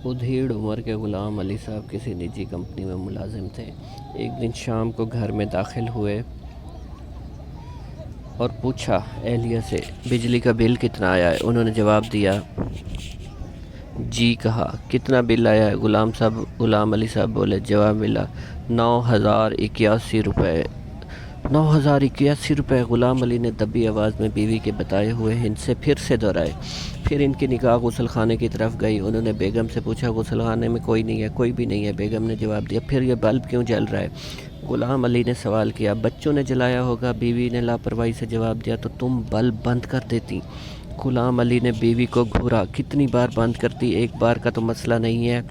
ادھیڑ عمر کے غلام علی صاحب کسی نجی کمپنی میں ملازم تھے۔ ایک دن شام کو گھر میں داخل ہوئے اور پوچھا اہلیہ سے بجلی کا بل کتنا آیا ہے؟ انہوں نے جواب دیا جی۔ کہا کتنا بل آیا ہے؟ غلام علی صاحب بولے۔ جواب ملا 9,081 روپے۔ 9,081 روپے! غلام علی نے دبی آواز میں بیوی کے بتائے ہوئے ہنٹ سے پھر سے دہرائے۔ پھر ان کی نگاہ غسل خانے کی طرف گئی۔ انہوں نے بیگم سے پوچھا غسل خانے میں کوئی نہیں ہے؟ کوئی بھی نہیں ہے، بیگم نے جواب دیا۔ پھر یہ بلب کیوں جل رہا ہے؟ غلام علی نے سوال کیا۔ بچوں نے جلایا ہوگا، بیوی نے لاپرواہی سے جواب دیا۔ تو تم بلب بند کر دیتی۔ غلام علی نے بیوی کو گھورا۔ کتنی بار بند کرتی؟ ایک بار کا تو مسئلہ نہیں ہے،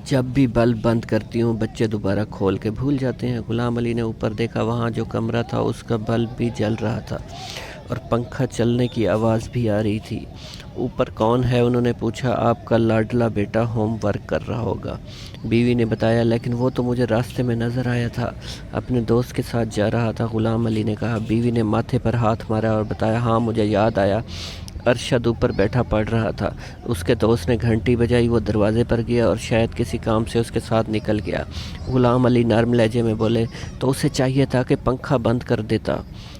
جب بھی بلب بند کرتی ہوں بچے دوبارہ کھول کے بھول جاتے ہیں۔ غلام علی نے اوپر دیکھا، وہاں جو کمرہ تھا اس کا بلب بھی جل رہا تھا اور پنکھا چلنے کی آواز بھی آ رہی تھی۔ اوپر کون ہے؟ انہوں نے پوچھا۔ آپ کا لاڈلا بیٹا ہوم ورک کر رہا ہوگا، بیوی نے بتایا۔ لیکن وہ تو مجھے راستے میں نظر آیا تھا، اپنے دوست کے ساتھ جا رہا تھا، غلام علی نے کہا۔ بیوی نے ماتھے پر ہاتھ مارا اور بتایا ہاں مجھے یاد آیا، ارشد اوپر بیٹھا پڑھ رہا تھا، اس کے دوست نے گھنٹی بجائی، وہ دروازے پر گیا اور شاید کسی کام سے اس کے ساتھ نکل گیا۔ غلام علی نرم لہجے میں بولے تو اسے چاہیے تھا کہ پنکھا بند کر دیتا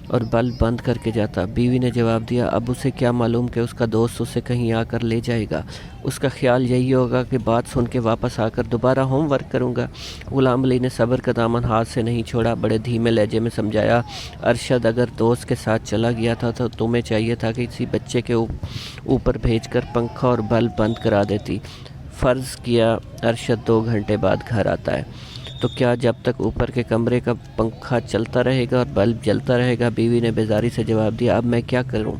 اور بلب بند کر کے جاتا۔ بیوی نے جواب دیا اب اسے کیا معلوم کہ اس کا دوست اسے کہیں آ کر لے جائے گا، اس کا خیال یہی ہوگا کہ بات سن کے واپس آ کر دوبارہ ہوم ورک کروں گا۔ غلام علی نے صبر کا دامن ہاتھ سے نہیں چھوڑا، بڑے دھیمے لہجے میں سمجھایا ارشد اگر دوست کے ساتھ چلا گیا تھا تو تمہیں چاہیے تھا کہ کسی بچے کے اوپر بھیج کر پنکھا اور بلب بند کرا دیتی۔ فرض کیا ارشد 2 گھنٹے بعد گھر آتا ہے، تو کیا جب تک اوپر کے کمرے کا پنکھا چلتا رہے گا اور بلب جلتا رہے گا؟ بیوی نے بیزاری سے جواب دیا اب میں کیا کروں،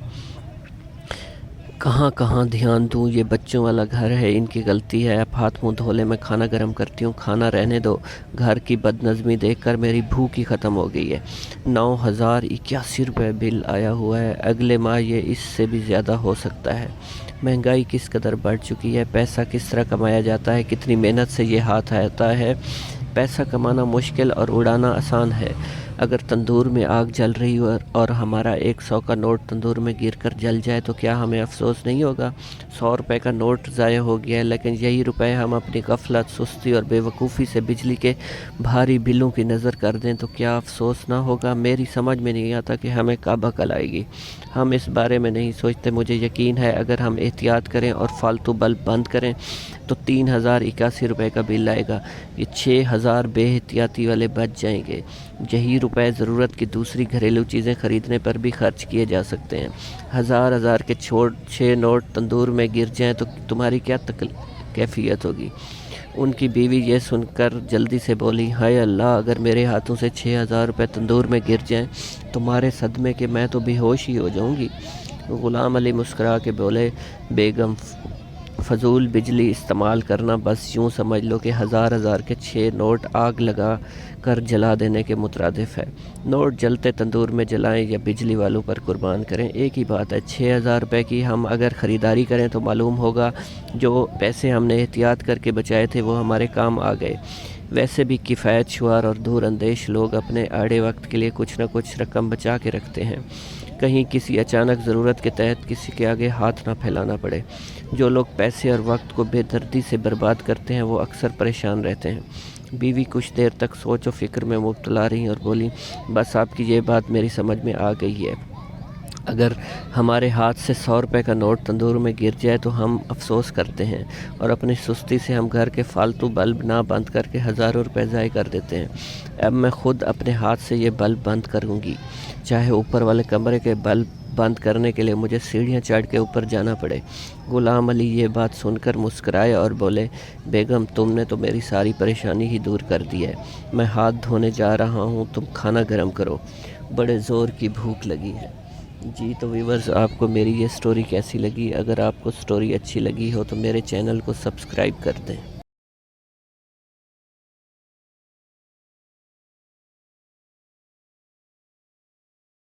کہاں دھیان دوں، یہ بچوں والا گھر ہے، ان کی غلطی ہے، اب ہاتھ منہ دھو لے، میں کھانا گرم کرتی ہوں۔ کھانا رہنے دو، گھر کی بد نظمی دیکھ کر میری بھوک ہی ختم ہو گئی ہے۔ 9,081 روپے بل آیا ہوا ہے، اگلے ماہ یہ اس سے بھی زیادہ ہو سکتا ہے۔ مہنگائی کس قدر بڑھ چکی ہے، پیسہ کس طرح کمایا جاتا ہے، کتنی محنت سے یہ ہاتھ آتا ہے۔ پیسہ کمانا مشکل اور اڑانا آسان ہے۔ اگر تندور میں آگ جل رہی ہو اور ہمارا 100 کا نوٹ تندور میں گر کر جل جائے تو کیا ہمیں افسوس نہیں ہوگا؟ 100 روپے کا نوٹ ضائع ہو گیا ہے، لیکن یہی روپے ہم اپنی غفلت، سستی اور بے وقوفی سے بجلی کے بھاری بلوں کی نظر کر دیں تو کیا افسوس نہ ہوگا؟ میری سمجھ میں نہیں آتا کہ ہمیں کب عقل آئے گی، ہم اس بارے میں نہیں سوچتے۔ مجھے یقین ہے اگر ہم احتیاط کریں اور فالتو بلب بند کریں تو 3,081 روپے کا بل آئے گا، یہ 6,000 بے احتیاطی والے بچ جائیں گے۔ یہی روپے ضرورت کی دوسری گھریلو چیزیں خریدنے پر بھی خرچ کیے جا سکتے ہیں۔ ہزار کے 6 نوٹ تندور میں گر جائیں تو تمہاری کیا کیفیت ہوگی؟ ان کی بیوی یہ سن کر جلدی سے بولی ہائے اللہ، اگر میرے ہاتھوں سے 6,000 روپے تندور میں گر جائیں تو مارے صدمے کے میں تو بے ہوش ہی ہو جاؤں گی۔ غلام علی مسکرا کے بولے بیگم فضول بجلی استعمال کرنا بس یوں سمجھ لو کہ ہزار کے 6 نوٹ آگ لگا کر جلا دینے کے مترادف ہے۔ نوٹ جلتے تندور میں جلائیں یا بجلی والوں پر قربان کریں، ایک ہی بات ہے۔ 6,000 روپے کی ہم اگر خریداری کریں تو معلوم ہوگا جو پیسے ہم نے احتیاط کر کے بچائے تھے وہ ہمارے کام آ گئے۔ ویسے بھی کفایت شعار اور دور اندیش لوگ اپنے آڑے وقت کے لیے کچھ نہ کچھ رقم بچا کے رکھتے ہیں، کہیں کسی اچانک ضرورت کے تحت کسی کے آگے ہاتھ نہ پھیلانا پڑے۔ جو لوگ پیسے اور وقت کو بے دردی سے برباد کرتے ہیں وہ اکثر پریشان رہتے ہیں۔ بیوی کچھ دیر تک سوچ و فکر میں مبتلا رہی اور بولی بس آپ کی یہ بات میری سمجھ میں آ گئی ہے، اگر ہمارے ہاتھ سے 100 روپے کا نوٹ تندور میں گر جائے تو ہم افسوس کرتے ہیں اور اپنی سستی سے ہم گھر کے فالتو بلب نہ بند کر کے ہزاروں روپے ضائع کر دیتے ہیں۔ اب میں خود اپنے ہاتھ سے یہ بلب بند کروں گی، چاہے اوپر والے کمرے کے بلب بند کرنے کے لیے مجھے سیڑھیاں چڑھ کے اوپر جانا پڑے۔ غلام علی یہ بات سن کر مسکرائے اور بولے بیگم تم نے تو میری ساری پریشانی ہی دور کر دی ہے، میں ہاتھ دھونے جا رہا ہوں، تم کھانا گرم کرو، بڑے زور کی بھوک لگی ہے۔ جی تو ویورز آپ کو میری یہ سٹوری کیسی لگی؟ اگر آپ کو سٹوری اچھی لگی ہو تو میرے چینل کو سبسکرائب کر دیں۔